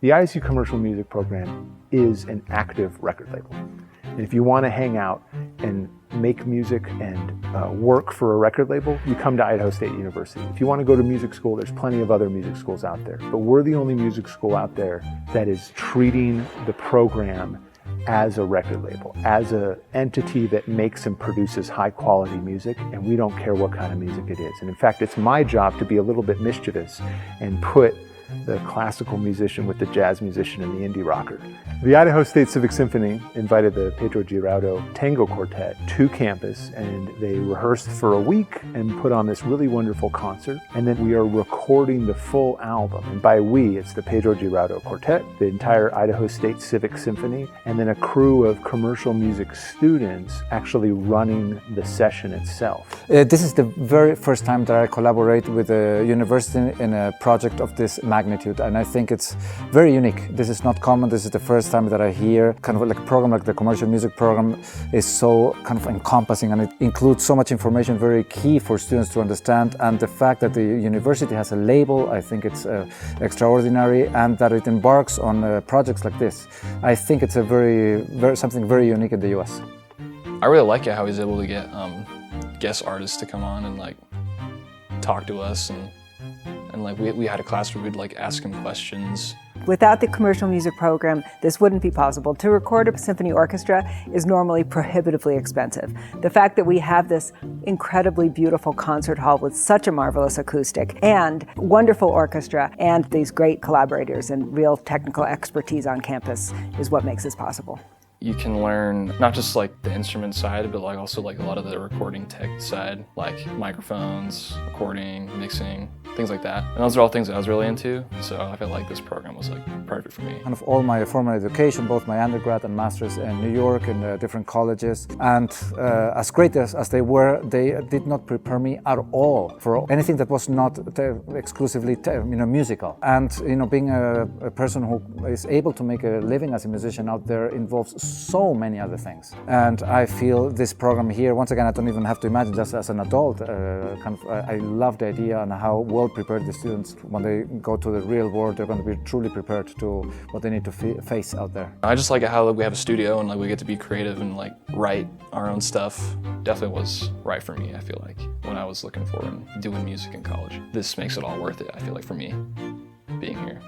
The ISU commercial music program is an active record label. And if you want to hang out and make music and work for a record label, you come to Idaho State University. If you want to go to music school, there's plenty of other music schools out there. But we're the only music school out there that is treating the program as a record label, as an entity that makes and produces high quality music, and we don't care what kind of music it is. And in fact, it's my job to be a little bit mischievous and put the classical musician with the jazz musician and the indie rocker. The Idaho State Civic Symphony invited the Pedro Giraudo Tango Quartet to campus, and they rehearsed for a week and put on this really wonderful concert. And then we are recording the full album. And by we, it's the Pedro Giraudo Quartet, the entire Idaho State Civic Symphony, and then a crew of commercial music students actually running the session itself. This is the very first time that I collaborate with a university in a project of this magnitude, and I think it's very unique. This is not common. This is the first time that I hear kind of like a program like the commercial music program is so kind of encompassing, and it includes so much information very key for students to understand. And the fact that the university has a label, I think it's extraordinary, and that it embarks on projects like this. I think it's a something very unique in the US. I really like it how he's able to get guest artists to come on and like talk to us, and like we had a class where we'd like ask him questions. Without the commercial music program, this wouldn't be possible. To record a symphony orchestra is normally prohibitively expensive. The fact that we have this incredibly beautiful concert hall with such a marvelous acoustic and wonderful orchestra and these great collaborators and real technical expertise on campus is what makes this possible. You can learn not just like the instrument side, but like also like a lot of the recording tech side, like microphones, recording, mixing, things like that. And those are all things that I was really into, so I felt like this program was like perfect for me. Kind of all my formal education, both my undergrad and master's in New York in different colleges, and as great as they were, they did not prepare me at all for anything that was not exclusively musical. And being a person who is able to make a living as a musician out there involves so many other things. And I feel this program here, once again, I don't even have to imagine, just as an adult, I love the idea and how well prepared the students, when they go to the real world, they're going to be truly prepared to what they need to face out there. I just like how we have a studio and like we get to be creative and like write our own stuff. Definitely was right for me, I feel like, when I was looking for and doing music in college. This makes it all worth it, I feel like, for me, being here.